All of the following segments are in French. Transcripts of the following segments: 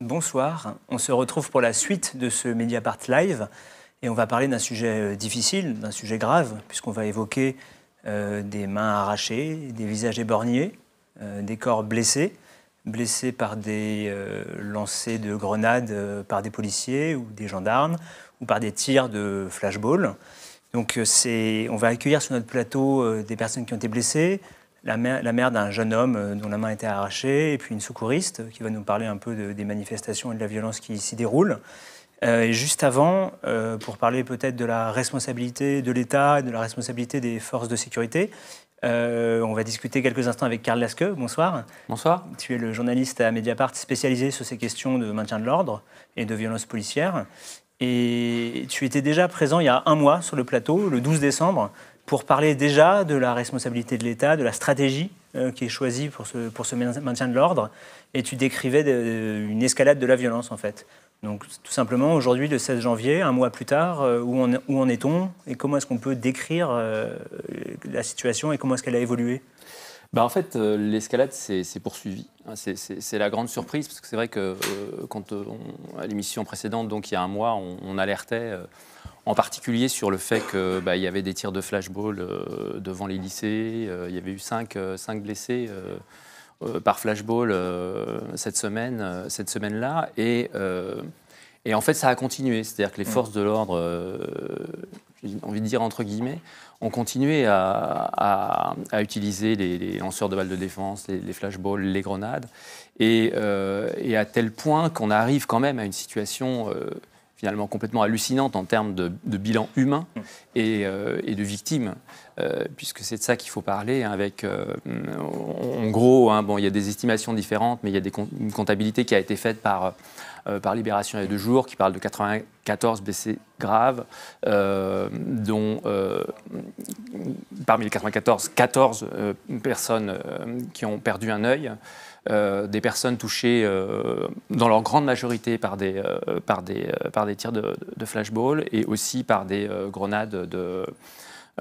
Bonsoir, on se retrouve pour la suite de ce Mediapart Live et on va parler d'un sujet difficile, d'un sujet grave, puisqu'on va évoquer des mains arrachées, des visages éborgnés, des corps blessés par des lancers de grenades par des policiers ou des gendarmes ou par des tirs de flashball. Donc on va accueillir sur notre plateau des personnes qui ont été blessées, la mère d'un jeune homme dont la main a été arrachée, et puis une secouriste qui va nous parler un peu des manifestations et de la violence qui s'y déroule. Et juste avant, pour parler peut-être de la responsabilité de l'État et de la responsabilité des forces de sécurité, on va discuter quelques instants avec Karl Lasque. Bonsoir. Bonsoir. Tu es le journaliste à Mediapart spécialisé sur ces questions de maintien de l'ordre et de violence policière. Et tu étais déjà présent il y a un mois sur le plateau, le 12 décembre, pour parler déjà de la responsabilité de l'État, de la stratégie qui est choisie pour ce maintien de l'ordre. Et tu décrivais une escalade de la violence, en fait. Donc, tout simplement, aujourd'hui, le 16 janvier, un mois plus tard, où en est-on et comment est-ce qu'on peut décrire la situation et comment est-ce qu'elle a évolué ? En fait, l'escalade s'est poursuivie. C'est la grande surprise, parce que c'est vrai que à l'émission précédente, donc il y a un mois, on alertait en particulier sur le fait qu'il y avait des tirs de flashball devant les lycées. Il y avait eu 5 blessés par flashball cette semaine-là. Et en fait, ça a continué. C'est-à-dire que les forces de l'ordre, j'ai envie de dire entre guillemets, ont continué à utiliser les lanceurs de balles de défense, les flashballs, les grenades, et à tel point qu'on arrive quand même à une situation finalement complètement hallucinante en termes de bilan humain et de victimes, puisque c'est de ça qu'il faut parler. Avec, en gros, il y a des estimations différentes, mais il y a une comptabilité qui a été faite par Libération il y a 2 jours, qui parle de 94 blessés graves, dont parmi les 94, 14 personnes qui ont perdu un œil, des personnes touchées dans leur grande majorité par des tirs de flashball et aussi par des grenades de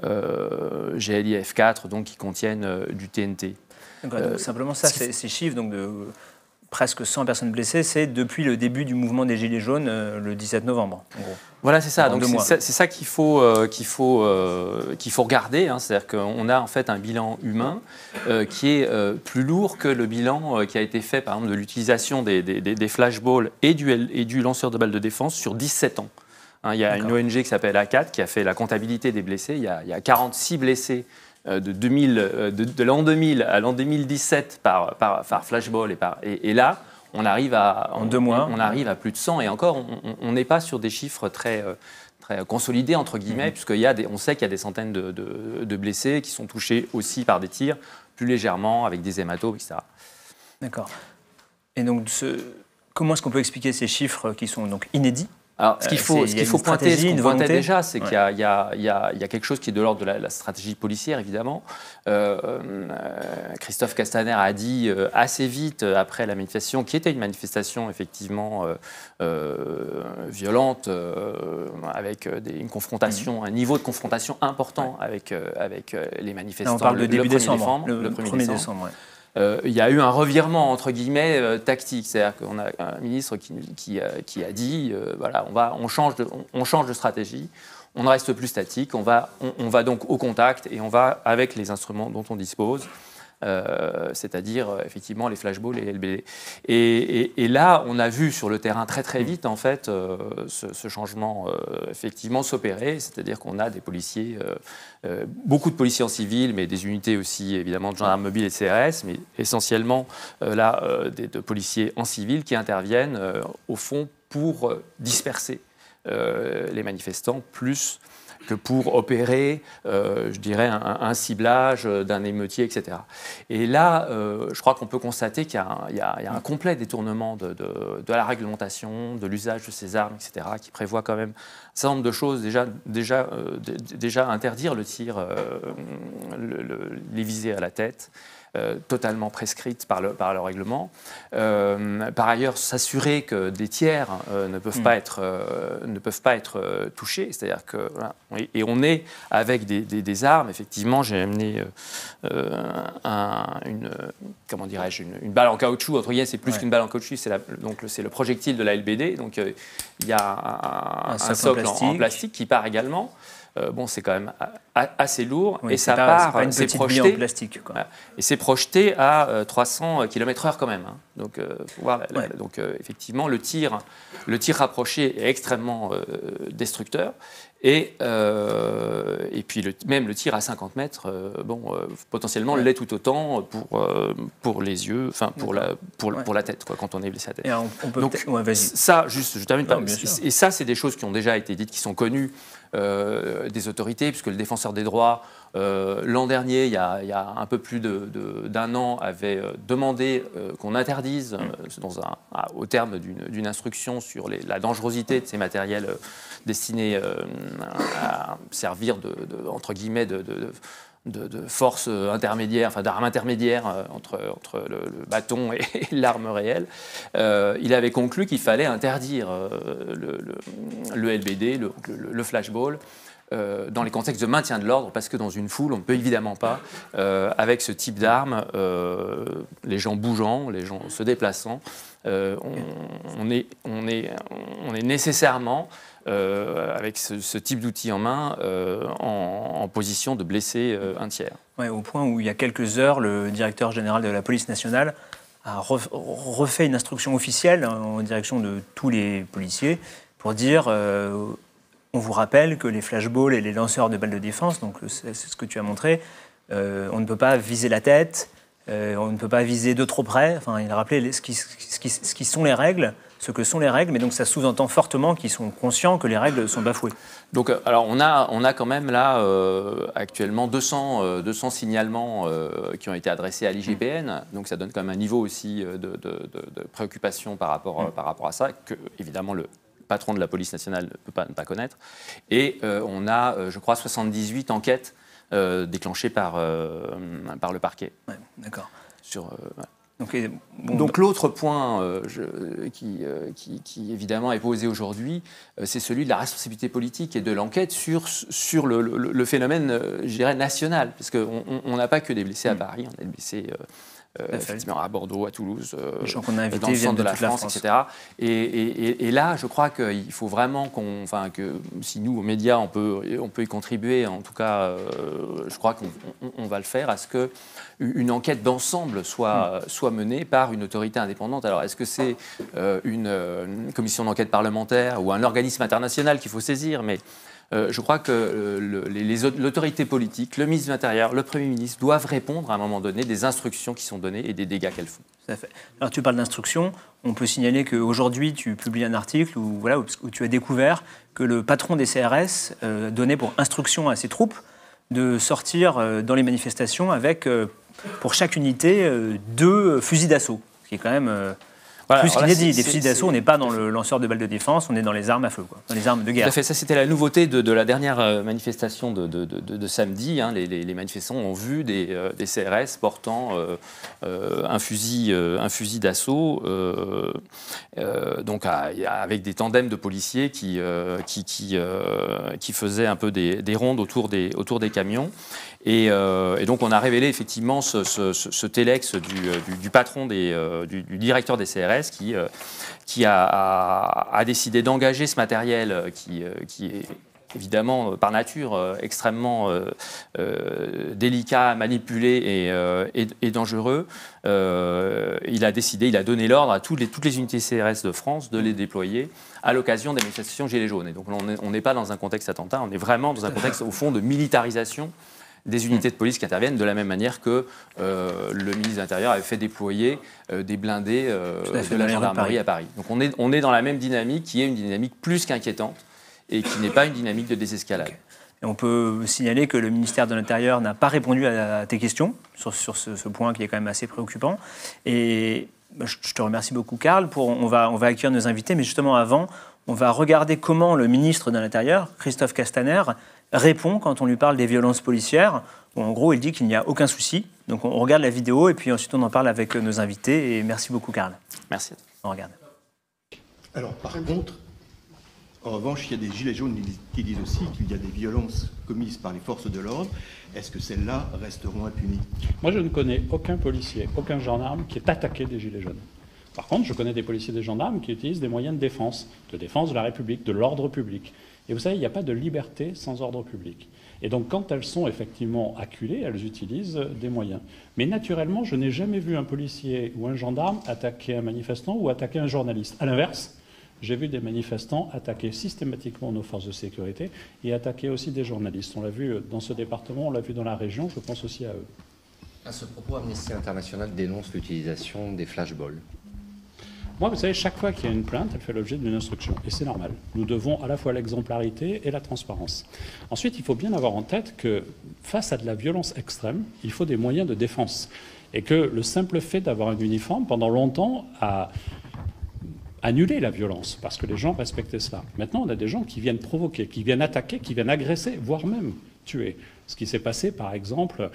GLI-F4, donc qui contiennent du TNT. Donc, simplement ça, ces chiffres donc de presque 100 personnes blessées, c'est depuis le début du mouvement des Gilets jaunes, le 17 novembre, en gros. Voilà, c'est ça. Donc c'est ça qu'il faut regarder. C'est-à-dire qu'on a en fait un bilan humain qui est plus lourd que le bilan qui a été fait, par exemple, de l'utilisation des flashballs et du lanceur de balles de défense sur 17 ans. Il y a une ONG qui s'appelle A4 qui a fait la comptabilité des blessés. Il y a 46 blessés de l'an 2000 à l'an 2017 par flashball et là on arrive en 2 mois on arrive à plus de 100 et encore on n'est pas sur des chiffres très consolidés entre guillemets, puisqu'on sait qu'il y a des centaines de blessés qui sont touchés aussi par des tirs plus légèrement avec des hématomes, etc. D'accord. Et donc comment est-ce qu'on peut expliquer ces chiffres qui sont donc inédits? Alors, ce qu'il faut pointer, ce qu'on pointait déjà, c'est qu'il y a quelque chose qui est de l'ordre de la stratégie policière, évidemment. Christophe Castaner a dit assez vite, après la manifestation, qui était une manifestation effectivement violente, avec une confrontation, un niveau de confrontation important avec les manifestants. Là, on parle de début décembre. Le 1er décembre. Ouais. Il y a eu un revirement, entre guillemets, tactique. C'est-à-dire qu'on a un ministre qui a dit, voilà, on change de stratégie, on ne reste plus statique, on va donc au contact et on va avec les instruments dont on dispose, c'est-à-dire effectivement les flashballs et les LBD. Et là, on a vu sur le terrain très très vite en fait ce changement effectivement s'opérer, c'est-à-dire qu'on a des policiers, beaucoup de policiers en civil, mais des unités aussi évidemment de gendarmes mobiles et de CRS, mais essentiellement de policiers en civil qui interviennent au fond pour disperser les manifestants plus que pour opérer, je dirais, un ciblage d'un émeutier, etc. Et là, je crois qu'on peut constater qu'il y a un complet détournement de la réglementation, de l'usage de ces armes, etc., qui prévoit quand même un certain nombre de choses. Déjà interdire le tir, les visées à la tête, totalement prescrites par le règlement. Par ailleurs, s'assurer que des tiers ne peuvent pas être touchés, c'est-à-dire que voilà, et on est avec des armes. Effectivement, j'ai amené une balle en caoutchouc. Entre guillemets, c'est plus qu'une balle en caoutchouc, c'est le projectile de la LBD. Donc il y a un socle en plastique qui part également. C'est quand même assez lourd, et ça part, c'est projeté, en plastique, quoi. Et c'est projeté à 300 km/h quand même. Hein. Donc, effectivement, le tir rapproché est extrêmement destructeur, et puis même le tir à 50 mètres, potentiellement l'est tout autant pour les yeux, enfin pour la tête, quoi, quand on est blessé à la tête. Et on peut vas-y. Ça, juste, je termine par. Et ça, c'est des choses qui ont déjà été dites, qui sont connues des autorités, puisque le défenseur des droits, l'an dernier, il y a un peu plus d'un an, avait demandé qu'on interdise, au terme d'une instruction sur la dangerosité de ces matériels destinés à servir entre guillemets de force intermédiaire, enfin d'arme intermédiaire entre le bâton et l'arme réelle. Il avait conclu qu'il fallait interdire le LBD, le flashball, dans les contextes de maintien de l'ordre, parce que dans une foule, on ne peut évidemment pas, avec ce type d'arme, les gens bougeant, les gens se déplaçant, on est nécessairement, avec ce type d'outil en main, en position de blesser un tiers. Ouais, au point où il y a quelques heures, le directeur général de la police nationale a refait une instruction officielle en direction de tous les policiers pour dire on vous rappelle que les flashballs et les lanceurs de balles de défense, donc c'est ce que tu as montré, on ne peut pas viser la tête, on ne peut pas viser de trop près. Enfin, il a rappelé ce qui sont les règles, ce que sont les règles, mais donc ça sous-entend fortement qu'ils sont conscients que les règles sont bafouées. Donc, alors on a quand même là actuellement 200 signalements qui ont été adressés à l'IGPN, donc ça donne quand même un niveau aussi de préoccupation par rapport à ça, que évidemment le patron de la police nationale ne peut ne pas connaître. Et on a, je crois, 78 enquêtes déclenchées par le parquet. Ouais, d'accord. Voilà. Donc l'autre point qui évidemment est posé aujourd'hui, c'est celui de la responsabilité politique et de l'enquête sur le phénomène, je dirais, national. Parce qu'on n'a pas que des blessés à Paris, on a des blessés effectivement à Bordeaux, à Toulouse, qu'on a invité dans le centre de la toute la France, etc. Et là, je crois qu'il faut vraiment que si nous, aux médias, on peut y contribuer, en tout cas, je crois qu'on va le faire, à ce qu'une enquête d'ensemble soit menée par une autorité indépendante. Alors, est-ce que c'est une commission d'enquête parlementaire ou un organisme international qu'il faut saisir? Mais je crois que l'autorité politique, le ministre de l'Intérieur, le Premier ministre doivent répondre à un moment donné des instructions qui sont données et des dégâts qu'elles font. Tout à fait. Alors tu parles d'instructions, on peut signaler qu'aujourd'hui tu publies un article où tu as découvert que le patron des CRS donnait pour instruction à ses troupes de sortir dans les manifestations avec, pour chaque unité, 2 fusils d'assaut, ce qui est quand même... Voilà, plus qu'inédit. Des fusils d'assaut, on n'est pas dans le lanceur de balles de défense, on est dans les armes à feu, dans les armes de guerre. Tout à fait, ça c'était la nouveauté de la dernière manifestation de samedi. Hein. Les manifestants ont vu des CRS portant un fusil d'assaut, donc avec des tandems de policiers qui faisaient un peu des rondes autour des camions. Et donc on a révélé effectivement ce téléx du patron du directeur des CRS qui a décidé d'engager ce matériel qui est évidemment par nature extrêmement délicat, manipulé et dangereux. Il a donné l'ordre à toutes les unités CRS de France de les déployer à l'occasion des manifestations Gilets jaunes. Et donc on n'est pas dans un contexte attentat, on est vraiment dans un contexte au fond de militarisation des unités de police qui interviennent, de la même manière que le ministre de l'Intérieur avait fait déployer des blindés de la gendarmerie à Paris. Donc on est dans la même dynamique, qui est une dynamique plus qu'inquiétante et qui n'est pas une dynamique de désescalade. Okay. Et on peut signaler que le ministère de l'Intérieur n'a pas répondu à tes questions sur ce point qui est quand même assez préoccupant. Et je te remercie beaucoup, Karl. On va accueillir nos invités, mais justement avant, on va regarder comment le ministre de l'Intérieur, Christophe Castaner, répond quand on lui parle des violences policières. où en gros il dit qu'il n'y a aucun souci. Donc on regarde la vidéo et puis ensuite on en parle avec nos invités. Et merci beaucoup Karl. Merci. On regarde. Alors par contre, en revanche, il y a des gilets jaunes qui disent aussi qu'il y a des violences commises par les forces de l'ordre. Est-ce que celles-là resteront impunies? Moi, je ne connais aucun policier, aucun gendarme qui est attaqué des gilets jaunes. Par contre, je connais des policiers et des gendarmes qui utilisent des moyens de défense de la République, de l'ordre public. Et vous savez, il n'y a pas de liberté sans ordre public. Et donc, quand elles sont effectivement acculées, elles utilisent des moyens. Mais naturellement, je n'ai jamais vu un policier ou un gendarme attaquer un manifestant ou attaquer un journaliste. À l'inverse, j'ai vu des manifestants attaquer systématiquement nos forces de sécurité et attaquer aussi des journalistes. On l'a vu dans ce département, on l'a vu dans la région, je pense aussi à eux. À ce propos, Amnesty International dénonce l'utilisation des flashballs. Moi, vous savez, chaque fois qu'il y a une plainte, elle fait l'objet d'une instruction. Et c'est normal. Nous devons à la fois l'exemplarité et la transparence. Ensuite, il faut bien avoir en tête que face à de la violence extrême, il faut des moyens de défense. Et que le simple fait d'avoir un uniforme, pendant longtemps, a annulé la violence, parce que les gens respectaient cela. Maintenant, on a des gens qui viennent provoquer, qui viennent attaquer, qui viennent agresser, voire même tuer. Ce qui s'est passé, par exemple,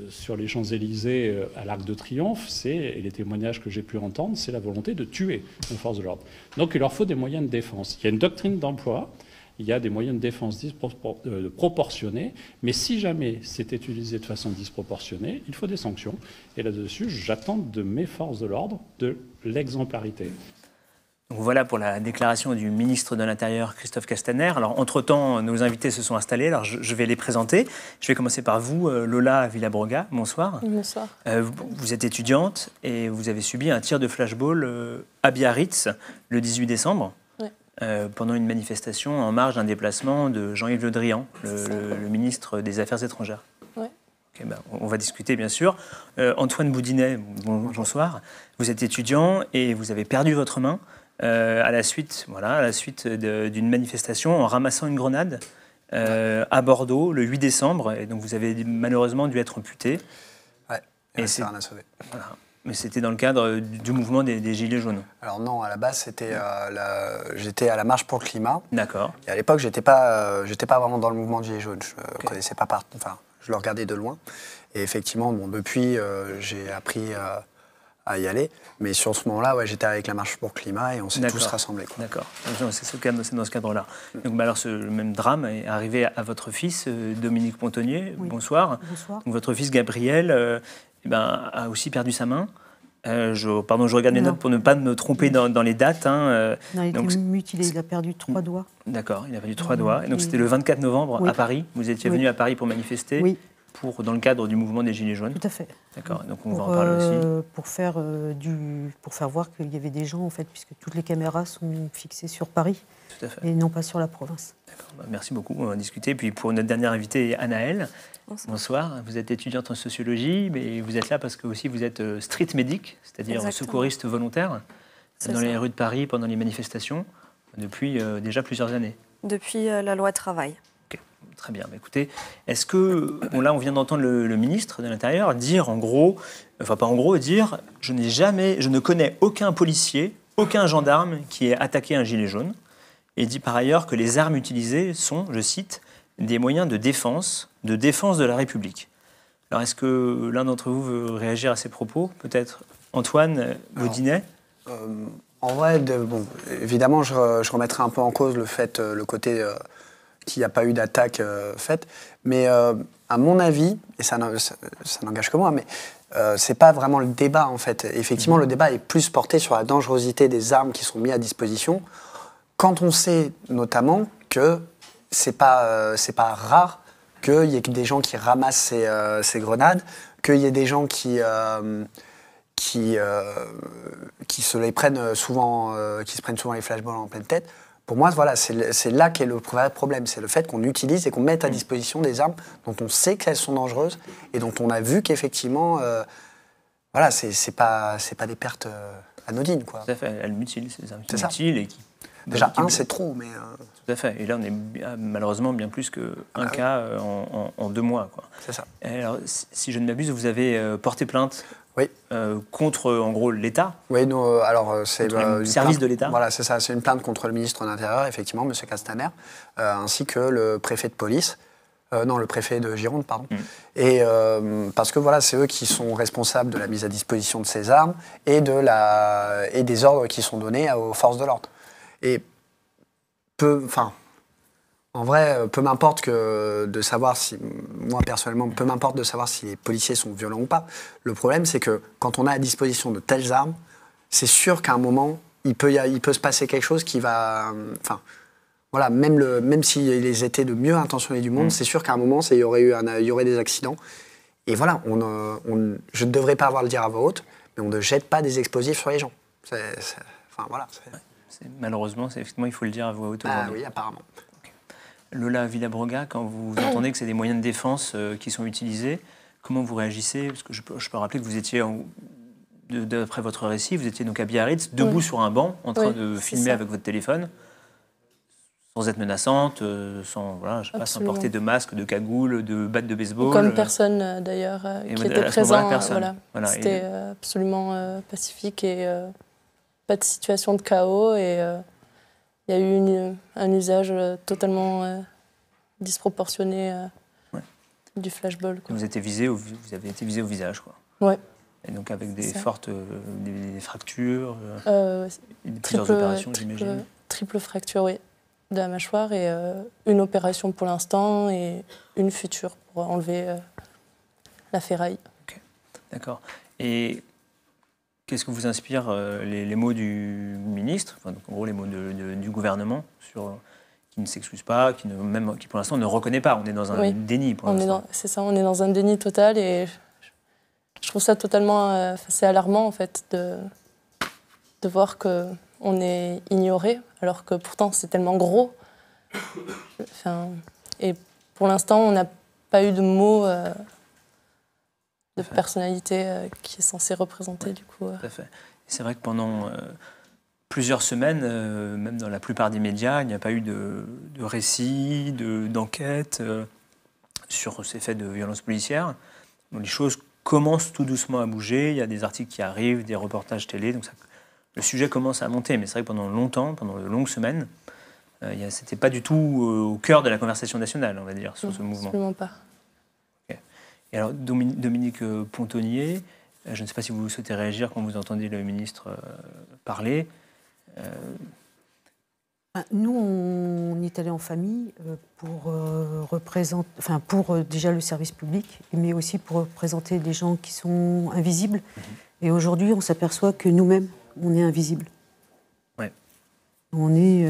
sur les Champs-Élysées à l'Arc de Triomphe, et les témoignages que j'ai pu entendre, c'est la volonté de tuer nos forces de l'ordre. Donc il leur faut des moyens de défense. Il y a une doctrine d'emploi, il y a des moyens de défense proportionnés, mais si jamais c'est utilisé de façon disproportionnée, il faut des sanctions. Et là-dessus, j'attends de mes forces de l'ordre de l'exemplarité. Donc voilà pour la déclaration du ministre de l'Intérieur, Christophe Castaner. Alors, entre-temps, nos invités se sont installés. Alors, je vais les présenter. Je vais commencer par vous, Lola Villabroga. Bonsoir. Bonsoir. Vous êtes étudiante et vous avez subi un tir de flashball à Biarritz le 18 décembre. Ouais. Pendant une manifestation en marge d'un déplacement de Jean-Yves Le Drian, le ministre des Affaires étrangères. Ouais. Okay, ben, on va discuter, bien sûr. Antoine Boudinet, bonsoir. Vous êtes étudiant et vous avez perdu votre main. À la suite d'une manifestation en ramassant une grenade à Bordeaux le 8 décembre. Et donc vous avez malheureusement dû être amputé. Ouais, et c'est rien à sauver. Voilà. Mais c'était dans le cadre du mouvement des Gilets jaunes. Alors non, à la base, j'étais à la Marche pour le climat. D'accord. Et à l'époque, j'étais pas vraiment dans le mouvement des Gilets jaunes. Je ne connaissais pas je le regardais de loin. Et effectivement, depuis, j'ai appris à y aller. Mais sur ce moment-là, ouais, j'étais avec la Marche pour le climat et on s'est tous rassemblés. D'accord. C'est dans ce cadre-là. Donc, alors, le même drame est arrivé à votre fils, Dominique Pontonnier. Oui. Bonsoir. Bonsoir. Donc, votre fils, Gabriel, a aussi perdu sa main. Je regarde mes notes pour ne pas me tromper dans les dates. Non, il a été mutilé, il a perdu 3 doigts. D'accord, il a perdu 3 doigts. Et donc, c'était le 24 novembre à Paris. Vous étiez venu à Paris pour manifester. Oui. Dans le cadre du mouvement des Gilets jaunes. Tout à fait. D'accord, donc on va en parler aussi. Pour faire voir qu'il y avait des gens, en fait, puisque toutes les caméras sont fixées sur Paris. Tout à fait. Et non pas sur la province. D'accord, merci beaucoup, on va discuter. Puis pour notre dernière invitée, Anaëlle, bonsoir. Vous êtes étudiante en sociologie, mais vous êtes là parce que aussi vous êtes street medic, c'est-à-dire secouriste volontaire, dans les rues de Paris pendant les manifestations, depuis déjà plusieurs années. Depuis la loi travail. Très bien. Écoutez, est-ce que, là, on vient d'entendre le ministre de l'Intérieur dire, dire, je ne connais aucun policier, aucun gendarme qui ait attaqué un gilet jaune, et dit par ailleurs que les armes utilisées sont, je cite, des moyens de défense de la République. Alors, est-ce que l'un d'entre vous veut réagir à ces propos? Peut-être Antoine Baudinet. En vrai, évidemment, je remettrai un peu en cause le côté qu'il n'y a pas eu d'attaque faite. Mais à mon avis, et ça n'engage que moi, mais c'est pas vraiment le débat, en fait. Effectivement, le débat est plus porté sur la dangerosité des armes qui sont mises à disposition, quand on sait notamment que c'est pas rare qu'il y ait des gens qui ramassent ces grenades, qu'il y ait des gens qui se les prennent souvent, qui se prennent souvent les flashballs en pleine tête. Pour moi, voilà, c'est là qu'est le vrai problème. C'est le fait qu'on utilise et qu'on mette à disposition des armes dont on sait qu'elles sont dangereuses et dont on a vu qu'effectivement, voilà, c'est pas des pertes anodines, quoi. Tout à fait. Elles mutilent, ces armes qui mutilent et qui... Déjà, c'est trop, mais... Tout à fait. Et là, on est malheureusement bien plus qu'un cas en 2 mois, quoi. C'est ça. Et alors, si je ne m'abuse, vous avez porté plainte contre, en gros, l'État. Oui, alors c'est le service de l'État. Voilà, c'est ça. C'est une plainte contre le ministre de l'Intérieur, effectivement, M. Castaner, ainsi que le préfet de police, Non, le préfet de Gironde, pardon. Et parce que voilà, c'est eux qui sont responsables de la mise à disposition de ces armes et des ordres qui sont donnés aux forces de l'ordre. Et en vrai, peu m'importe de savoir si, moi personnellement, peu m'importe de savoir si les policiers sont violents ou pas. Le problème, c'est que quand on a à disposition de telles armes, c'est sûr qu'à un moment, il peut se passer quelque chose qui va... Voilà, même s'ils étaient de mieux intentionnés du monde, c'est sûr qu'à un moment, il y aurait des accidents. Et voilà, je ne devrais pas avoir à le dire à voix haute, mais on ne jette pas des explosifs sur les gens. Malheureusement, effectivement, il faut le dire à voix haute aujourd'hui. Oui, apparemment. Okay. Lola Villabroga, quand vous entendez que c'est des moyens de défense qui sont utilisés, comment vous réagissez? Parce que je peux rappeler que vous étiez, d'après votre récit, vous étiez donc à Biarritz, debout sur un banc, en train de filmer avec votre téléphone, sans être menaçante, sans porter de masque, de cagoule, de batte de baseball. Comme personne d'ailleurs qui était présent. Voilà. C'était absolument pacifique et pas de situation de chaos. Et il y a eu un usage totalement disproportionné du flashball. Vous avez été visé au visage, quoi. Ouais. Et donc avec des fortes des fractures, plusieurs opérations, j'imagine. Triple fracture, oui, de la mâchoire et une opération pour l'instant et une future pour enlever la ferraille. Okay. D'accord. Et qu'est-ce que vous inspire les mots du ministre, donc en gros les mots du gouvernement, qui ne s'excuse pas, qui pour l'instant ne reconnaît pas? On est dans un déni pour l'instant. C'est ça, on est dans un déni total et je trouve ça totalement c'est alarmant en fait de voir qu'on est ignoré alors que pourtant c'est tellement gros. Et pour l'instant on n'a pas eu de mots de personnalité qui est censée représenter du coup. Tout à fait. C'est vrai que pendant plusieurs semaines, même dans la plupart des médias, il n'y a pas eu de récit, d'enquête sur ces faits de violence policière. Donc, les choses commencent tout doucement à bouger, il y a des articles qui arrivent, des reportages télé, donc le sujet commence à monter. Mais c'est vrai que pendant de longues semaines, c'était pas du tout au cœur de la conversation nationale, on va dire, sur ce mouvement. Absolument pas. Et alors, Dominique Pontonnier, je ne sais pas si vous souhaitez réagir quand vous entendez le ministre parler. Nous, on est allés en famille pour déjà le service public, mais aussi pour représenter des gens qui sont invisibles. Et aujourd'hui, on s'aperçoit que nous-mêmes, on est invisibles. Ouais. On est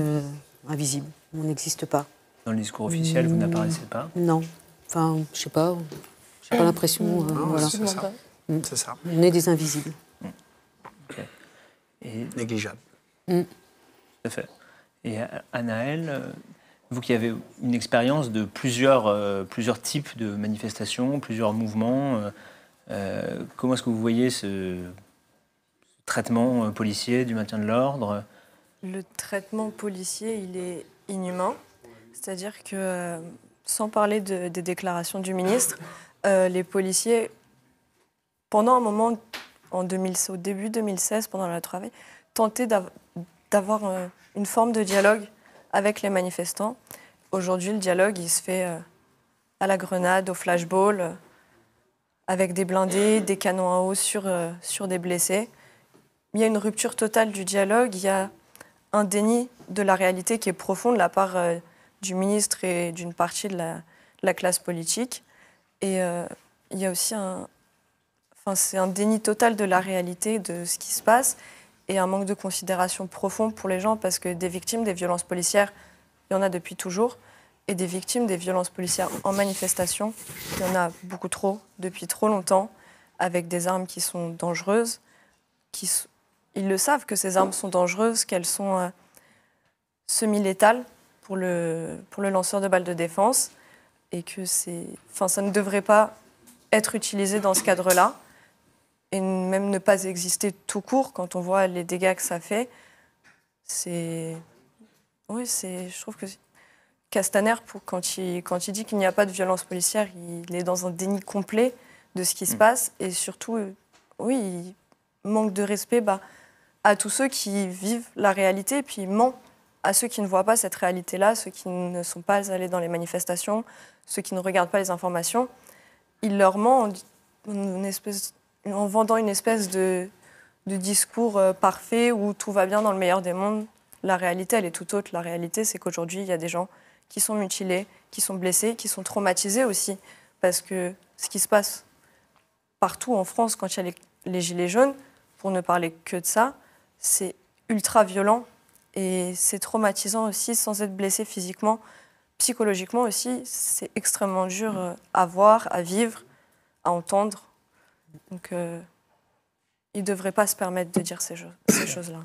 invisibles, on n'existe pas. Dans le discours officiel, vous n'apparaissez pas? Non. Enfin, je sais pas. J'ai pas l'impression. Voilà. C'est ça. C'est ça. On est des invisibles. Okay. Et... Négligeables. Tout à fait. Et Anaëlle, vous qui avez une expérience de plusieurs types de manifestations, plusieurs mouvements, comment est-ce que vous voyez ce traitement policier du maintien de l'ordre? Le traitement policier, il est inhumain. C'est-à-dire que, sans parler des déclarations du ministre, les policiers, pendant un moment, au début 2016, pendant le travail, tentaient d'avoir une forme de dialogue avec les manifestants. Aujourd'hui, le dialogue, il se fait à la grenade, au flashball, avec des blindés, des canons à eau sur des blessés. Il y a une rupture totale du dialogue, il y a un déni de la réalité qui est profond de la part du ministre et d'une partie de la classe politique. Et il y a aussi c'est un déni total de la réalité de ce qui se passe et un manque de considération profond pour les gens parce que des victimes des violences policières, il y en a depuis toujours. Et des victimes des violences policières en manifestation, il y en a beaucoup trop, depuis trop longtemps, avec des armes qui sont dangereuses. Ils le savent que ces armes sont dangereuses, qu'elles sont semi-létales pour le lanceur de balles de défense et que ça ne devrait pas être utilisé dans ce cadre-là et même ne pas exister tout court quand on voit les dégâts que ça fait. Je trouve que Castaner, quand il dit qu'il n'y a pas de violence policière, il est dans un déni complet de ce qui se passe et surtout, il manque de respect à tous ceux qui vivent la réalité et puis il ment à ceux qui ne voient pas cette réalité-là, ceux qui ne sont pas allés dans les manifestations, ceux qui ne regardent pas les informations, il leur ment en vendant une espèce de discours parfait où tout va bien dans le meilleur des mondes. La réalité, elle est tout autre. La réalité, c'est qu'aujourd'hui, il y a des gens qui sont mutilés, qui sont blessés, qui sont traumatisés aussi. Parce que ce qui se passe partout en France, quand il y a les gilets jaunes, pour ne parler que de ça, c'est ultra violent et c'est traumatisant aussi, sans être blessé physiquement. Psychologiquement aussi, c'est extrêmement dur à voir, à vivre, à entendre. Donc, ils ne devraient pas se permettre de dire ces choses-là.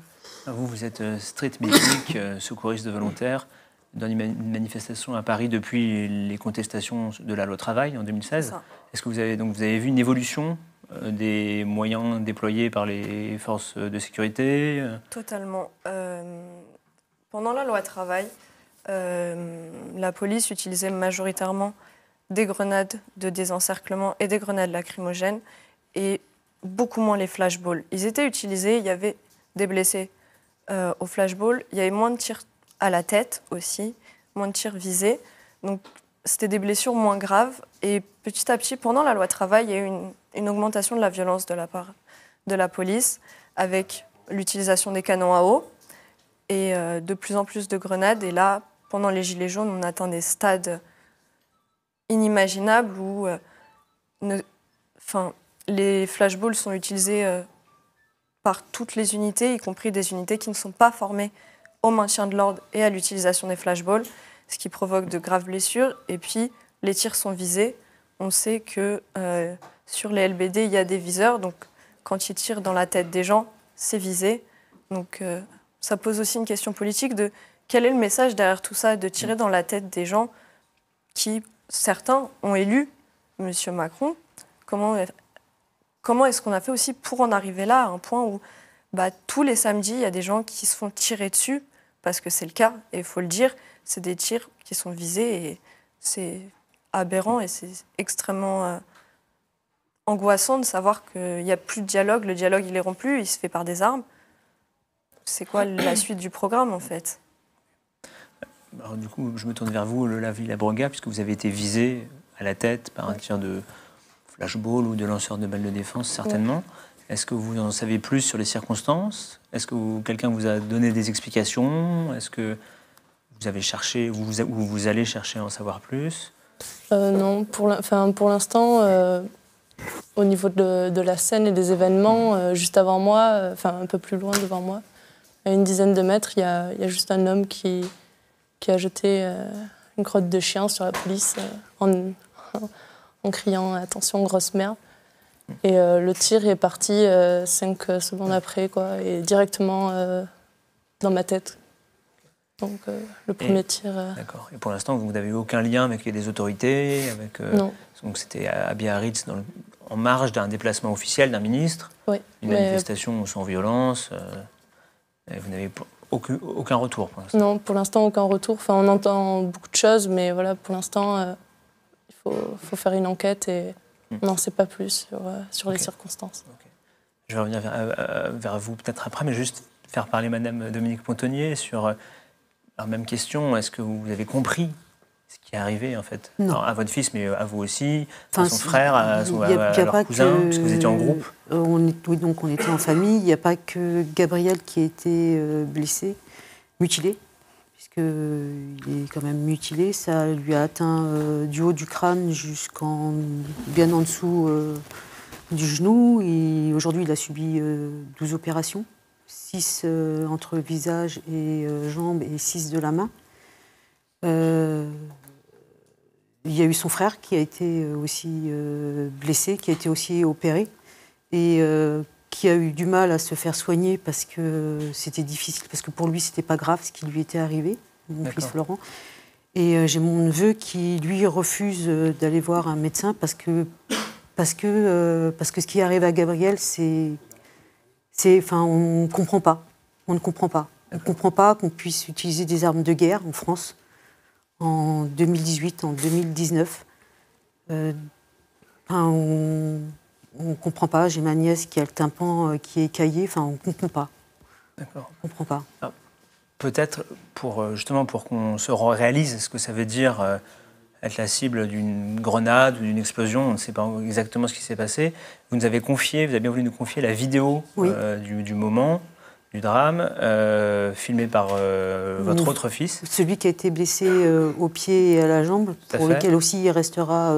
Vous êtes street medic, secouriste de volontaires, dans une manifestation à Paris depuis les contestations de la loi travail en 2016. Est-ce que vous avez vu une évolution des moyens déployés par les forces de sécurité? Totalement. Pendant la loi travail, la police utilisait majoritairement des grenades de désencerclement et des grenades lacrymogènes et beaucoup moins les flashballs. Ils étaient utilisés, il y avait des blessés au flashball, il y avait moins de tirs à la tête aussi, moins de tirs visés. Donc c'était des blessures moins graves et petit à petit, pendant la loi travail, il y a eu une augmentation de la violence de la part de la police avec l'utilisation des canons à eau et de plus en plus de grenades. Et là, pendant les Gilets jaunes, on atteint des stades inimaginables où les flashballs sont utilisés par toutes les unités, y compris des unités qui ne sont pas formées au maintien de l'ordre et à l'utilisation des flashballs, ce qui provoque de graves blessures. Et puis, les tirs sont visés. On sait que sur les LBD, il y a des viseurs. Donc, quand ils tirent dans la tête des gens, c'est visé. Donc, ça pose aussi une question politique de quel est le message derrière tout ça, de tirer dans la tête des gens qui, certains, ont élu M. Macron. Comment est-ce qu'on a fait aussi pour en arriver là, à un point où tous les samedis, il y a des gens qui se font tirer dessus, parce que c'est le cas, et il faut le dire, c'est des tirs qui sont visés, et c'est aberrant, et c'est extrêmement angoissant de savoir qu'il n'y a plus de dialogue. Le dialogue, il est rompu, il se fait par des armes. C'est quoi la suite du programme, en fait? Alors, du coup, je me tourne vers vous, Lola Villabrogga, puisque vous avez été visé à la tête par un tir de flashball ou de lanceur de balles de défense, certainement. Ouais. Est-ce que vous en savez plus sur les circonstances? Est-ce que quelqu'un vous a donné des explications? Est-ce que vous avez cherché, vous allez chercher à en savoir plus? Non, pour l'instant, au niveau de la scène et des événements, juste avant moi, un peu plus loin devant moi, à une dizaine de mètres, il y a juste un homme qui a jeté une crotte de chien sur la police en criant « Attention, grosse merde ». Et le tir est parti 5 secondes après, quoi, et directement dans ma tête. Donc le premier tir... D'accord. Et pour l'instant, vous n'avez aucun lien avec les autorités Non. Donc c'était à Biarritz, en marge d'un déplacement officiel d'un ministre, oui, une manifestation sans violence. Et vous n'avez aucun retour pour l'instant? Non, pour l'instant, aucun retour. On entend beaucoup de choses, mais voilà, pour l'instant... Il faut faire une enquête et on n'en sait pas plus sur les circonstances. Okay. Je vais revenir vers vous peut-être après, mais juste faire parler Madame Dominique Pontonnier sur la même question. Est-ce que vous avez compris ce qui est arrivé en fait? Non. Alors, à votre fils, mais à vous aussi, à son frère, à leur cousin, parce que vous étiez en groupe? Oui, donc on était en famille. Il n'y a pas que Gabriel qui a été blessé, mutilé. Il est quand même mutilé, ça lui a atteint du haut du crâne jusqu'en bien en dessous du genou. Aujourd'hui, il a subi 12 opérations, 6 entre visage et jambes et 6 de la main. Il y a eu son frère qui a été aussi blessé, qui a été aussi opéré et qui a eu du mal à se faire soigner parce que c'était difficile, parce que pour lui, c'était pas grave ce qui lui était arrivé, mon fils Florent. Et j'ai mon neveu qui, lui, refuse d'aller voir un médecin parce que ce qui arrive à Gabriel, on ne comprend pas. On ne comprend pas. On ne comprend pas qu'on puisse utiliser des armes de guerre en France en 2018, en 2019. On ne comprend pas. J'ai ma nièce qui a le tympan qui est écaillé. On ne comprend pas. D'accord. On ne comprend pas. Alors, peut-être, justement pour qu'on se réalise ce que ça veut dire être la cible d'une grenade ou d'une explosion, on ne sait pas exactement ce qui s'est passé. Vous avez bien voulu nous confier la vidéo du moment, du drame, filmé par votre autre fils. Celui qui a été blessé au pied et à la jambe, pour lequel aussi il restera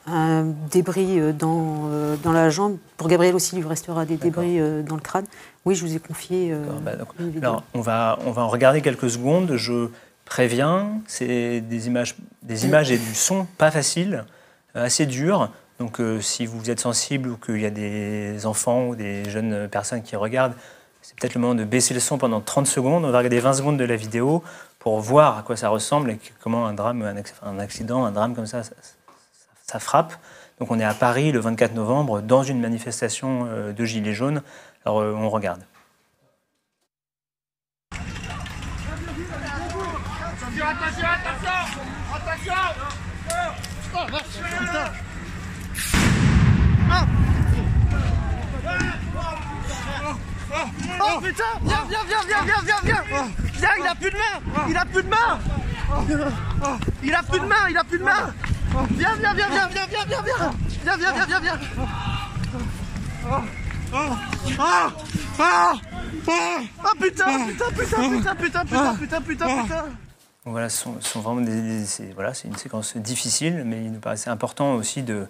un débris dans la jambe. Pour Gabriel aussi, il lui restera des débris dans le crâne. Oui, je vous ai confié une vidéo. Alors, on va en regarder quelques secondes. Je préviens, c'est des images et du son pas faciles, assez durs. Donc si vous êtes sensible ou qu'il y a des enfants ou des jeunes personnes qui regardent, c'est peut-être le moment de baisser le son pendant 30 secondes. On va regarder 20 secondes de la vidéo pour voir à quoi ça ressemble et comment un drame comme ça frappe. Donc on est à Paris le 24 novembre dans une manifestation de Gilets jaunes. Alors on regarde. Oh putain, viens, il a plus de main, Viens, Oh putain. Voilà, ce sont vraiment c'est une séquence difficile, mais il nous paraissait important aussi de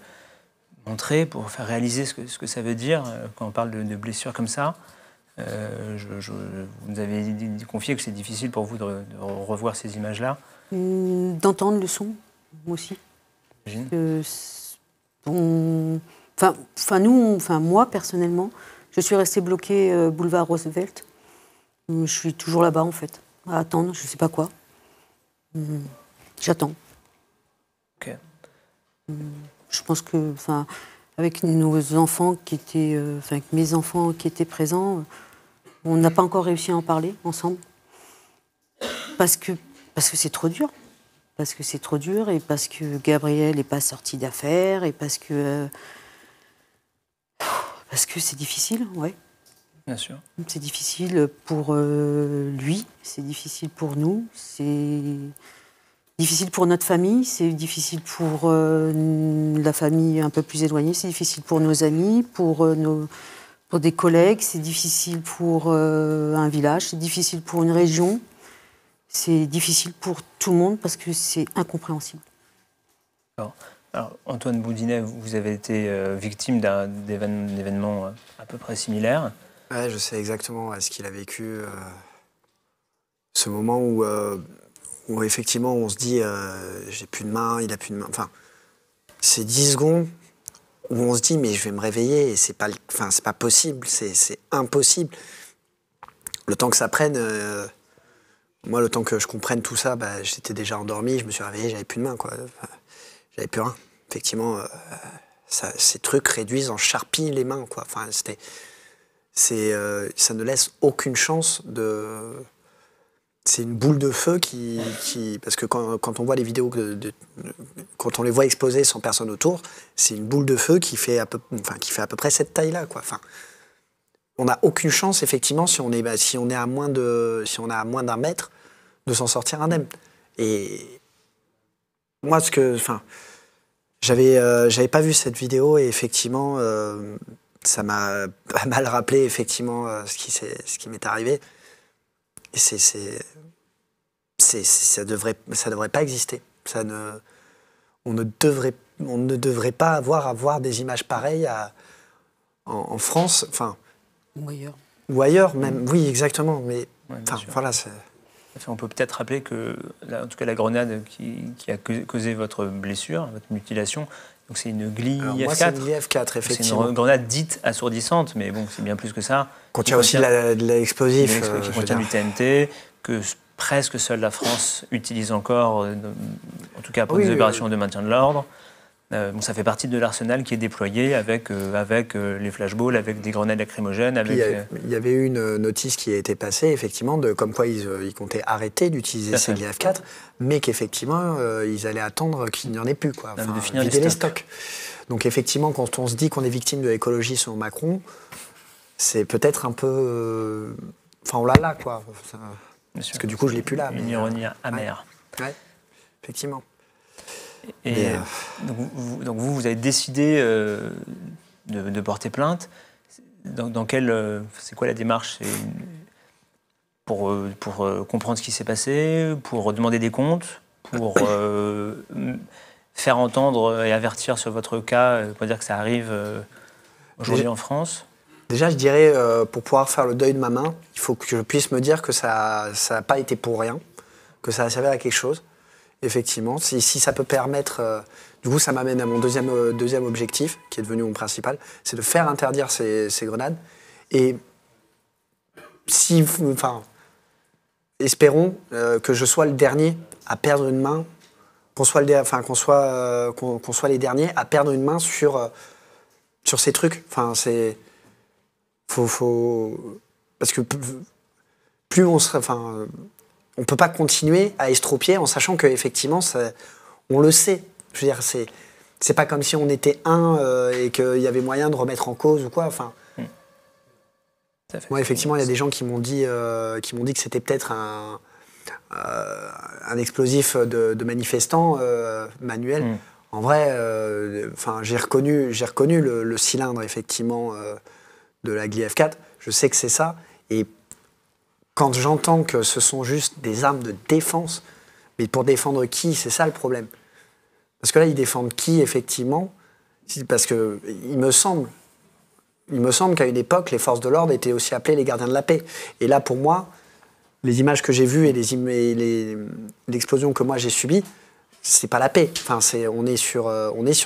montrer, pour faire réaliser ce que ça veut dire quand on parle de blessures comme ça. Vous nous avez confié que c'est difficile pour vous de revoir ces images-là. D'entendre le son, aussi. Moi, personnellement, je suis restée bloquée boulevard Roosevelt. Je suis toujours là-bas, en fait, à attendre, je ne sais pas quoi. J'attends. Ok. Je pense que, avec nos enfants qui étaient, avec mes enfants qui étaient présents, on n'a pas encore réussi à en parler ensemble, parce que c'est trop dur, et parce que Gabriel n'est pas sorti d'affaires, et parce que c'est difficile, ouais. Bien sûr. C'est difficile pour lui, c'est difficile pour nous, c'est difficile pour notre famille, c'est difficile pour la famille un peu plus éloignée, c'est difficile pour nos amis, pour des collègues, c'est difficile pour un village, c'est difficile pour une région, c'est difficile pour tout le monde parce que c'est incompréhensible. Alors, Antoine Boudinet, vous avez été victime d'un événement à peu près similaire. Ouais, je sais exactement ce qu'il a vécu. Ce moment où effectivement on se dit j'ai plus de main, il a plus de main. Enfin, c'est 10 secondes où on se dit mais je vais me réveiller et c'est pas possible, c'est impossible. Le temps que ça prenne, moi le temps que je comprenne tout ça, j'étais déjà endormi, je me suis réveillé, j'avais plus de main, quoi. J'avais plus rien. Effectivement, ces trucs réduisent en charpie les mains, quoi. Enfin, ça ne laisse aucune chance de. C'est une boule de feu parce que quand on voit les vidéos, quand on les voit exploser sans personne autour, c'est une boule de feu qui fait à peu près cette taille-là, quoi. Enfin, on n'a aucune chance, effectivement, si on est à moins d'un mètre, de s'en sortir indemne. Et moi, j'avais pas vu cette vidéo et effectivement, ça m'a pas mal rappelé effectivement ce qui m'est arrivé. Et ça devrait pas exister. On ne devrait pas avoir des images pareilles en France, enfin. Ou ailleurs, même. Oui, exactement. Mais voilà. On peut peut-être rappeler que, en tout cas, la grenade qui a causé votre blessure, votre mutilation, donc c'est une Gli F4. Moi, c'est une Gli F4, effectivement. C'est une grenade dite assourdissante, mais bon, c'est bien plus que ça. Contient aussi de l'explosif. Qui contient du TNT, que presque seule la France utilise encore, en tout cas pour des opérations de maintien de l'ordre. Ça fait partie de l'arsenal qui est déployé avec les flashballs, avec des grenades lacrymogènes. Il y avait eu une notice qui a été passée, effectivement, comme quoi ils comptaient arrêter d'utiliser ces Gli F4, mais qu'effectivement, ils allaient attendre qu'il n'y en ait plus, quoi. Enfin, de finir vider les stocks. Donc effectivement, quand on se dit qu'on est victime de l'écologie selon Macron, c'est peut-être un peu Enfin, on l'a là, quoi. Parce que du coup, je l'ai plus là. Une ironie amère. Ouais, effectivement. Et donc vous avez décidé de porter plainte. Dans quelle, c'est quoi la démarche? Pour comprendre ce qui s'est passé, pour demander des comptes, pour faire entendre et avertir sur votre cas, pour dire que ça arrive aujourd'hui en France? Déjà, je dirais, pour pouvoir faire le deuil de ma main, il faut que je puisse me dire que ça n'a pas été pour rien, que ça a servi à quelque chose. Effectivement, si ça peut permettre... du coup, ça m'amène à mon deuxième objectif, qui est devenu mon principal, c'est de faire interdire ces grenades. Et espérons que je sois le dernier à perdre une main, qu'on soit les derniers à perdre une main sur ces trucs. Enfin, c'est... Parce que plus on serait... Enfin, on ne peut pas continuer à estropier en sachant qu'effectivement, on le sait. Je veux dire, c'est pas comme si on était et qu'il y avait moyen de remettre en cause ou quoi. Enfin, moi, effectivement, il y a des gens qui m'ont dit que c'était peut-être un explosif de manifestants manuel. En vrai, j'ai reconnu le cylindre, effectivement, de la Gliev 4. Je sais que c'est ça. Et quand j'entends que ce sont juste des armes de défense, mais pour défendre qui? C'est ça le problème. Parce que là, ils défendent qui, effectivement? Parce que il me semble qu'à une époque, les forces de l'ordre étaient aussi appelées les gardiens de la paix. Et là, pour moi, les images que j'ai vues et l'explosion que moi j'ai subie, c'est pas la paix. Enfin, on est sur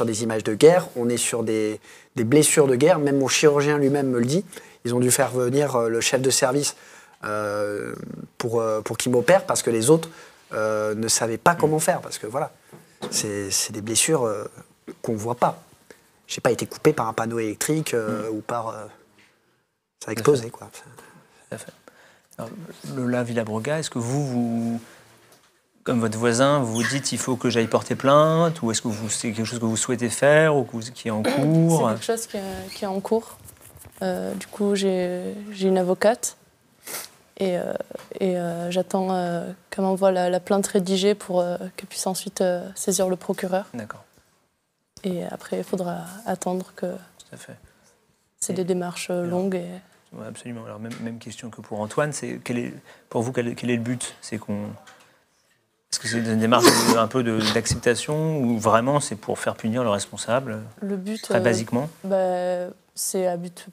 des images de guerre, on est sur des blessures de guerre. Même mon chirurgien lui-même me le dit. Ils ont dû faire venir le chef de service pour qu'il m'opère parce que les autres ne savaient pas comment faire. Parce que voilà, c'est des blessures qu'on ne voit pas. Je n'ai pas été coupé par un panneau électrique ou par... ça a explosé, quoi. Tout à fait. Alors, Lola Villabroga, est-ce que vous, comme votre voisin, vous vous dites il faut que j'aille porter plainte, ou est-ce que c'est quelque chose que vous souhaitez faire ou qui est en cours? C'est quelque chose qui est en cours. Du coup, j'ai une avocate et j'attends qu'elle m'envoie la plainte rédigée pour qu'elle puisse ensuite saisir le procureur. D'accord. Et après, il faudra attendre que... Tout à fait. C'est des démarches longues. Ouais, absolument. Alors, même question que pour Antoine, pour vous, quel est le but? Est-ce que c'est une démarche un peu d'acceptation ou vraiment c'est pour faire punir le responsable? Le but, très basiquement, c'est à but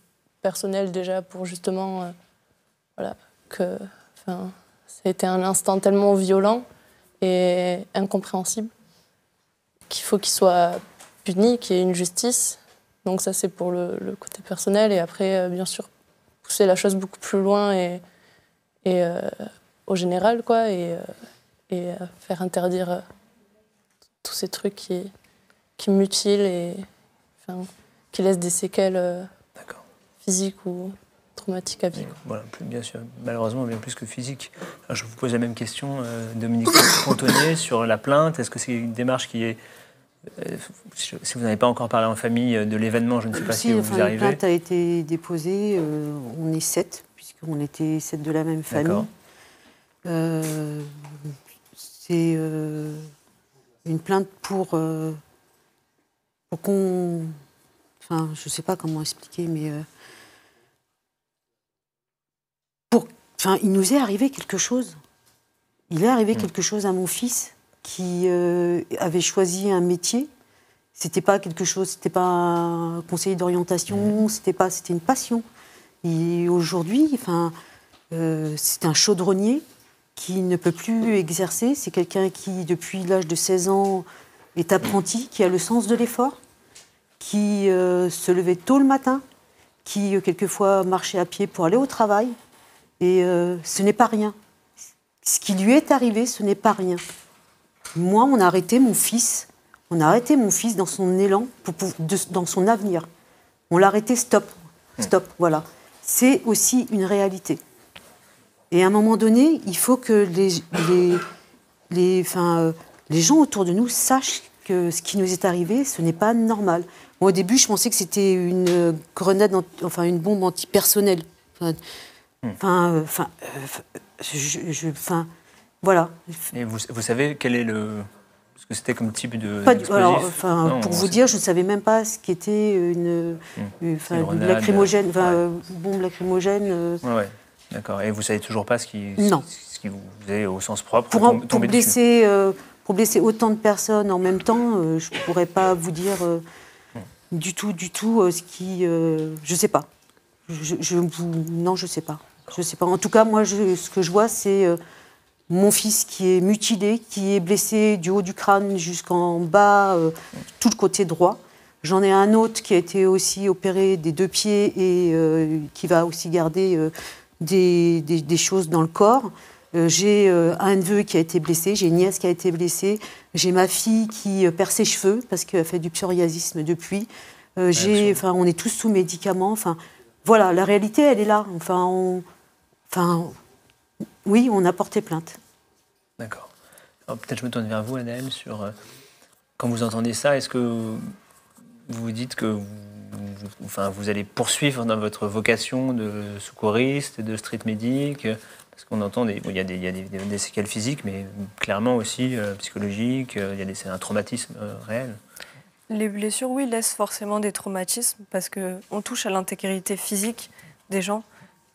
personnel déjà pour justement que ça a été un instant tellement violent et incompréhensible qu'il faut qu'il soit puni, qu'il y ait une justice. Donc ça c'est pour le côté personnel et après bien sûr pousser la chose beaucoup plus loin et au général quoi et faire interdire tous ces trucs qui mutilent et qui laissent des séquelles physiques ou traumatiques à vie. Voilà, bien sûr, malheureusement bien plus que physique. Alors, je vous pose la même question, Dominique Pontonnet, sur la plainte. Est-ce que c'est une démarche qui est... si vous n'avez pas encore parlé en famille de l'événement, je ne sais pas si vous arrivez. La plainte a été déposée, on est 7, puisqu'on était 7 de la même famille. C'est une plainte pour qu'on... Enfin, je ne sais pas comment expliquer, mais... il nous est arrivé quelque chose. Il est arrivé quelque chose à mon fils qui avait choisi un métier. C'était pas quelque chose, c'était pas un conseiller d'orientation, c'était une passion. Et aujourd'hui, c'est un chaudronnier qui ne peut plus exercer. C'est quelqu'un qui, depuis l'âge de 16 ans, est apprenti, qui a le sens de l'effort, qui se levait tôt le matin, qui quelquefois marchait à pied pour aller au travail. Et ce n'est pas rien. Ce qui lui est arrivé, ce n'est pas rien. Moi, on a arrêté mon fils. On a arrêté mon fils dans son élan, dans son avenir. On l'a arrêté, stop, voilà. C'est aussi une réalité. Et à un moment donné, il faut que les gens autour de nous sachent que ce qui nous est arrivé, ce n'est pas normal. Moi, au début, je pensais que c'était une grenade, une bombe antipersonnelle. Voilà. Et vous savez quel est ce que c'était comme type de pour vous dire, je ne savais même pas ce qu'était une lacrymogène, bombe lacrymogène. Ouais. D'accord. Et vous savez toujours pas ce qui vous est au sens propre pour blesser autant de personnes en même temps, je ne pourrais pas vous dire du tout ce qui... je sais pas. Non, je sais pas. Je sais pas. En tout cas, moi, ce que je vois, c'est mon fils qui est mutilé, qui est blessé du haut du crâne jusqu'en bas, tout le côté droit. J'en ai un autre qui a été aussi opéré des 2 pieds et qui va aussi garder des choses dans le corps. J'ai un neveu qui a été blessé, j'ai une nièce qui a été blessée, j'ai ma fille qui perd ses cheveux parce qu'elle fait du psoriasisme depuis. On est tous sous médicaments. Voilà, la réalité, elle est là. Oui, on a porté plainte. D'accord. Peut-être je me tourne vers vous, Anaëlle, sur quand vous entendez ça, est-ce que vous vous dites que vous allez poursuivre dans votre vocation de secouriste et de street medic? Parce qu'on entend, il y a des séquelles physiques, mais clairement aussi psychologiques, c'est un traumatisme réel. Les blessures, oui, laissent forcément des traumatismes parce qu'on touche à l'intégrité physique des gens.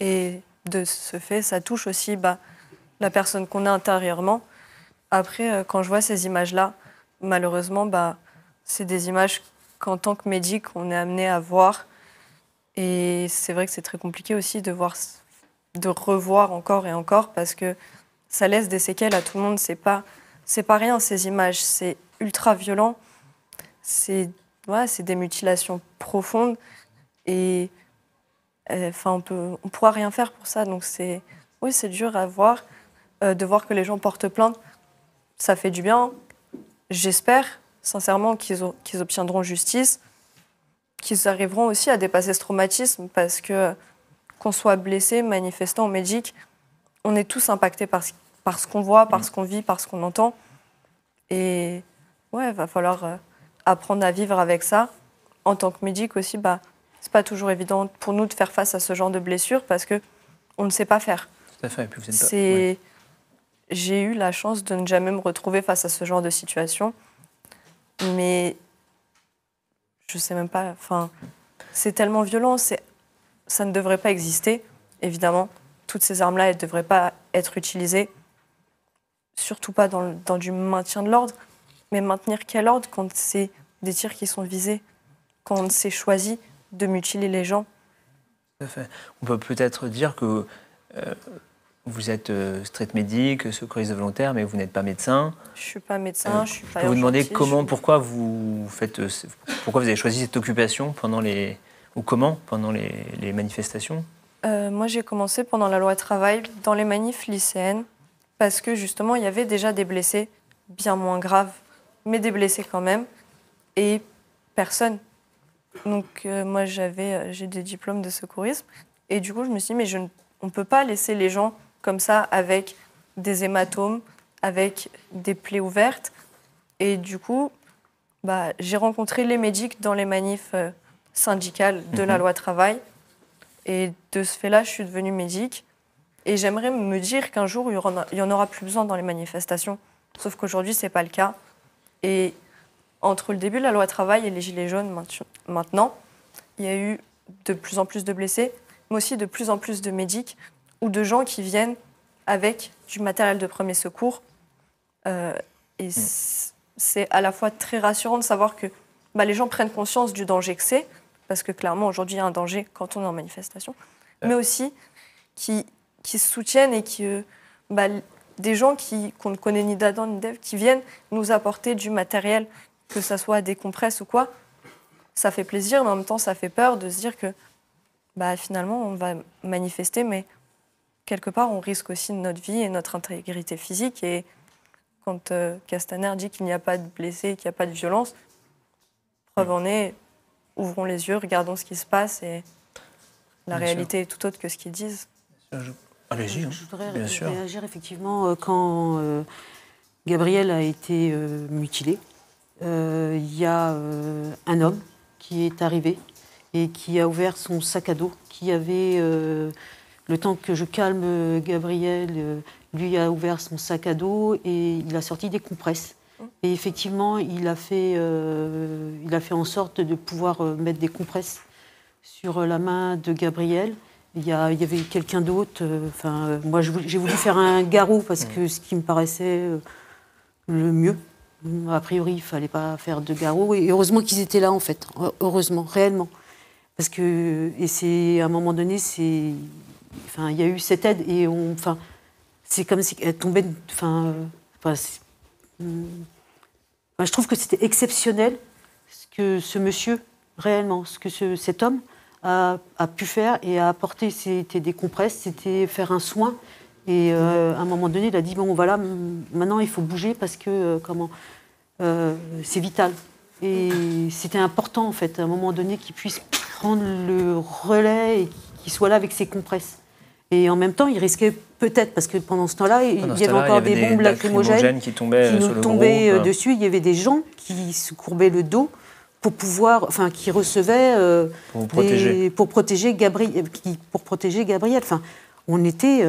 Et de ce fait, ça touche aussi la personne qu'on a intérieurement. Après, quand je vois ces images-là, malheureusement, c'est des images qu'en tant que médic, on est amené à voir. Et c'est vrai que c'est très compliqué aussi de revoir encore et encore parce que ça laisse des séquelles à tout le monde. C'est pas rien, ces images. C'est ultra violent. C'est des mutilations profondes. Et on pourra rien faire pour ça. Donc c'est dur à voir. De voir que les gens portent plainte, ça fait du bien. J'espère sincèrement qu'ils obtiendront justice, qu'ils arriveront aussi à dépasser ce traumatisme parce que qu'on soit blessé, manifestant ou médic, on est tous impactés par ce qu'on voit, par ce qu'on vit, par ce qu'on entend. Et il va falloir apprendre à vivre avec ça. En tant que médic aussi, c'est pas toujours évident pour nous de faire face à ce genre de blessures parce que on ne sait pas faire. Tout à fait. Et puis vous êtes pas... J'ai eu la chance de ne jamais me retrouver face à ce genre de situation, mais je sais même pas. C'est tellement violent, ça ne devrait pas exister. Évidemment, toutes ces armes-là, elles ne devraient pas être utilisées, surtout pas dans du maintien de l'ordre. Mais maintenir quel ordre quand c'est des tirs qui sont visés, quand on s'est choisi de mutiler les gens? Tout à fait. On peut peut-être dire que vous êtes street medic, secouriste volontaire, mais vous n'êtes pas médecin. Je ne suis pas médecin, je suis pas... Je peux vous demander pourquoi vous avez choisi cette occupation pendant les manifestations? Moi, j'ai commencé pendant la loi travail dans les manifs lycéennes parce que justement, il y avait déjà des blessés, bien moins graves, mais des blessés quand même, et personne. Donc moi, j'ai des diplômes de secourisme, et du coup, je me suis dit, mais on ne peut pas laisser les gens comme ça, avec des hématomes, avec des plaies ouvertes. Et du coup, j'ai rencontré les médics dans les manifs syndicales de la loi travail. Et de ce fait-là, je suis devenue médic. Et j'aimerais me dire qu'un jour, il n'y en aura plus besoin dans les manifestations. Sauf qu'aujourd'hui, ce n'est pas le cas. Et entre le début de la loi travail et les Gilets jaunes maintenant, il y a eu de plus en plus de blessés, mais aussi de plus en plus de médics ou de gens qui viennent avec du matériel de premier secours. Et c'est à la fois très rassurant de savoir que les gens prennent conscience du danger que c'est, parce que clairement, aujourd'hui, il y a un danger quand on est en manifestation, mais aussi qui se soutiennent et des gens qu'on ne connaît ni d'Adam ni d'Ève, qui viennent nous apporter du matériel, que ce soit des compresses ou quoi. Ça fait plaisir, mais en même temps, ça fait peur de se dire que finalement, on va manifester, mais quelque part, on risque aussi notre vie et notre intégrité physique. Et quand Castaner dit qu'il n'y a pas de blessés, qu'il n'y a pas de violence, preuve en est, ouvrons les yeux, regardons ce qui se passe, et la réalité est tout autre que ce qu'ils disent. Allez-y, je voudrais réagir effectivement quand Gabriel a été mutilé. Il y a un homme qui est arrivé et qui a ouvert son sac à dos, qui avait le temps que je calme Gabriel, lui a ouvert son sac à dos et il a sorti des compresses. Et effectivement, il a fait en sorte de pouvoir mettre des compresses sur la main de Gabriel. Il y avait quelqu'un d'autre. Moi, j'ai voulu faire un garrot parce que ce qui me paraissait le mieux. A priori, il ne fallait pas faire de garrot. Et heureusement qu'ils étaient là, en fait. Heureusement, réellement. Parce que, et c'est, à un moment donné, il y a eu cette aide et c'est comme si elle tombait. Je trouve que c'était exceptionnel ce que ce monsieur, réellement, ce que cet homme a pu faire et a apporté. C'était des compresses, c'était faire un soin. Et à un moment donné, il a dit bon, voilà, maintenant il faut bouger parce que c'est vital. Et c'était important, en fait, à un moment donné, qu'il puisse prendre le relais et qu'il soit là avec ses compresses. Et en même temps, il risquait peut-être, parce que pendant ce temps-là, il y avait encore des bombes lacrymogènes qui nous tombaient dessus. Il y avait des gens qui se courbaient le dos pour pouvoir, qui recevaient pour protéger Gabriel. On était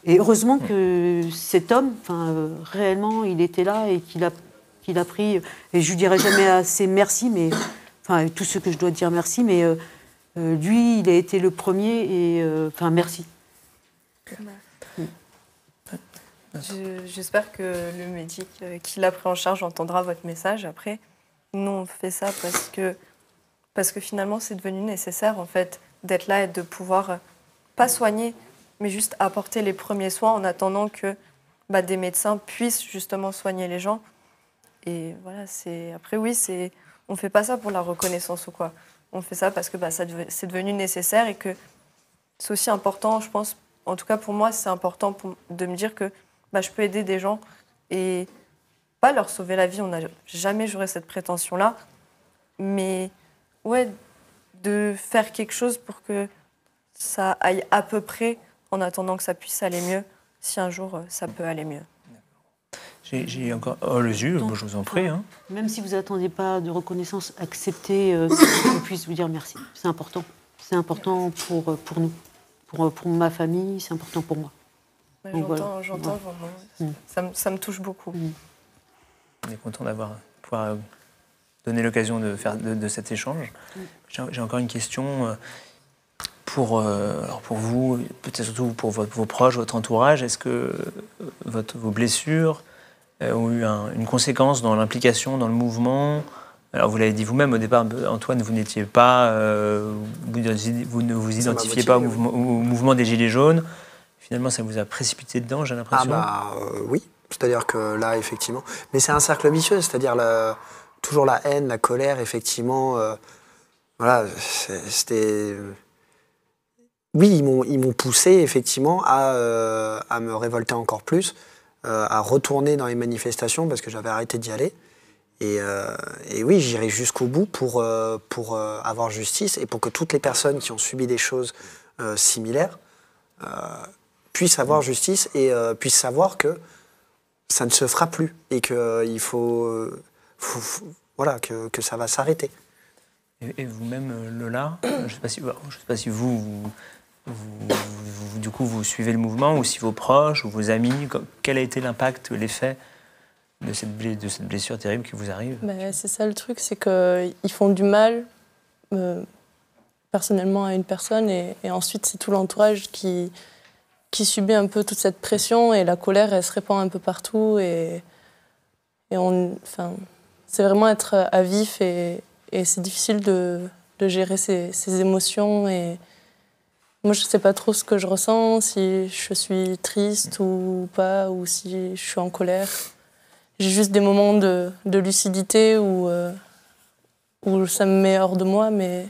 et heureusement que cet homme, réellement, il était là et qu'il a pris. Et je lui dirai jamais assez merci, mais tout ce que je dois dire merci, mais lui, il a été le premier et merci. J'espère que le médic qui l'a pris en charge entendra votre message. Après, nous, on fait ça parce que finalement, c'est devenu nécessaire, en fait, d'être là et de pouvoir, pas soigner, mais juste apporter les premiers soins en attendant que des médecins puissent justement soigner les gens. Et voilà, après, oui, on ne fait pas ça pour la reconnaissance ou quoi. On fait ça parce que c'est devenu nécessaire et que c'est aussi important, je pense, en tout cas pour moi, c'est important de me dire que je peux aider des gens et pas leur sauver la vie. On n'a jamais juré cette prétention-là. Mais ouais, de faire quelque chose pour que ça aille à peu près en attendant que ça puisse aller mieux, si un jour ça peut aller mieux. J'ai encore les yeux, je vous en prie. Même si vous n'attendez pas de reconnaissance, acceptez qu'on puisse vous dire merci. C'est important. C'est important pour nous, pour ma famille, c'est important pour moi. J'entends vraiment. Ça me touche beaucoup. On est content pouvoir donner l'occasion de faire de cet échange. J'ai encore une question pour vous, peut-être surtout pour vos proches, votre entourage. Est-ce que vos blessures ont eu une conséquence dans l'implication, dans le mouvement? Alors vous l'avez dit vous-même au départ, Antoine, vous n'étiez pas, vous ne vous identifiez pas au mouvement des Gilets jaunes. Finalement, ça vous a précipité dedans, j'ai l'impression. Oui, c'est-à-dire que là, effectivement, mais c'est un cercle vicieux, c'est-à-dire toujours la haine, la colère, effectivement. Voilà, c'était. Oui, ils m'ont poussé effectivement à me révolter encore plus. À retourner dans les manifestations parce que j'avais arrêté d'y aller. Et oui, j'irai jusqu'au bout pour avoir justice et pour que toutes les personnes qui ont subi des choses similaires puissent avoir justice et puissent savoir que ça ne se fera plus et qu'il faut que ça va s'arrêter. Et vous-même, Lola, je ne sais pas si vous du coup, vous suivez le mouvement ou si vos proches ou vos amis, quel a été l'impact, l'effet de cette blessure terrible qui vous arrive? C'est ça le truc, c'est qu'ils font du mal personnellement à une personne et ensuite c'est tout l'entourage qui subit un peu toute cette pression et la colère, elle se répand un peu partout et c'est vraiment être à vif et c'est difficile de gérer ces émotions et moi, je ne sais pas trop ce que je ressens, si je suis triste ou pas, ou si je suis en colère. J'ai juste des moments de lucidité où ça me met hors de moi, mais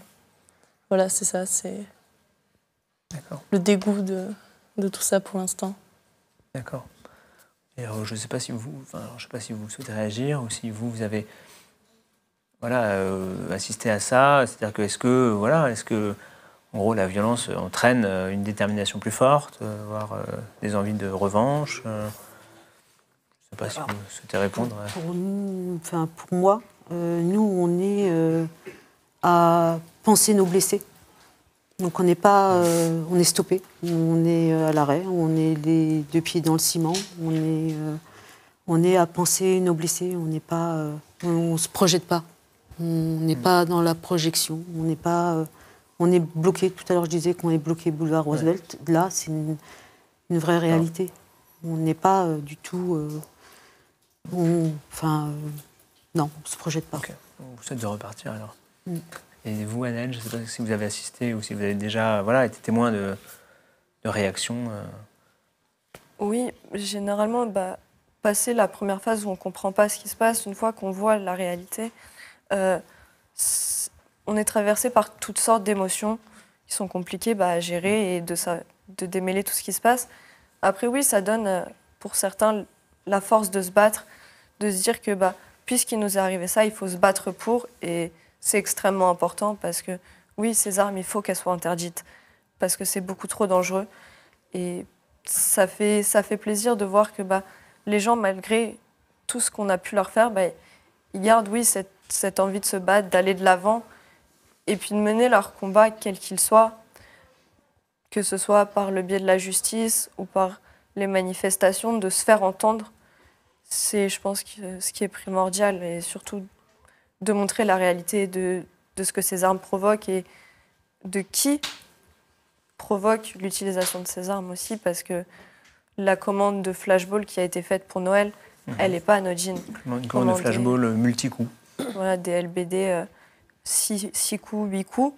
voilà, c'est ça, c'est le dégoût de tout ça pour l'instant. D'accord. Et alors, je ne sais pas si vous souhaitez réagir ou si vous avez assisté à ça. C'est-à-dire que est-ce que en gros, la violence entraîne une détermination plus forte, voire des envies de revanche. Je ne sais pas si vous souhaitez répondre. Pour moi, nous, on est à penser nos blessés. Donc on n'est pas, on est stoppé, on est à l'arrêt, on est les deux pieds dans le ciment, on est à penser nos blessés, on n'est pas, on se projette pas, on n'est pas dans la projection, on n'est pas, on est bloqué. Tout à l'heure je disais qu'on est bloqué boulevard Roosevelt. Ouais. Là c'est une vraie réalité. On n'est pas du tout, non, on se projette pas. Okay. Vous souhaitez de repartir alors. Et vous, Annelle, je ne sais pas si vous avez assisté ou si vous avez déjà été témoin de réactions. Oui, généralement, passer la première phase où on ne comprend pas ce qui se passe, une fois qu'on voit la réalité, on est traversé par toutes sortes d'émotions qui sont compliquées à gérer et de démêler tout ce qui se passe. Après, oui, ça donne pour certains la force de se battre, de se dire que puisqu'il nous est arrivé ça, il faut se battre pour. Et c'est extrêmement important parce que, oui, ces armes, il faut qu'elles soient interdites parce que c'est beaucoup trop dangereux. Et ça fait plaisir de voir que les gens, malgré tout ce qu'on a pu leur faire, ils gardent, oui, cette envie de se battre, d'aller de l'avant et puis de mener leur combat, quel qu'il soit, que ce soit par le biais de la justice ou par les manifestations, de se faire entendre. C'est, je pense, ce qui est primordial et surtout de montrer la réalité de ce que ces armes provoquent et de qui provoque l'utilisation de ces armes aussi, parce que la commande de flashball qui a été faite pour Noël, elle n'est pas anodine. Une commande de flashball multi-coups. Voilà, des LBD 6 coups, 8 coups.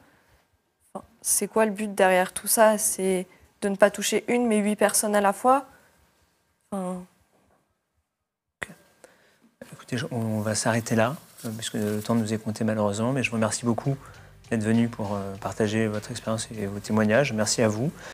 Enfin, c'est quoi le but derrière tout ça? C'est de ne pas toucher une, mais 8 personnes à la fois. Écoutez, on va s'arrêter là, puisque le temps nous est compté malheureusement, mais je vous remercie beaucoup d'être venu pour partager votre expérience et vos témoignages. Merci à vous.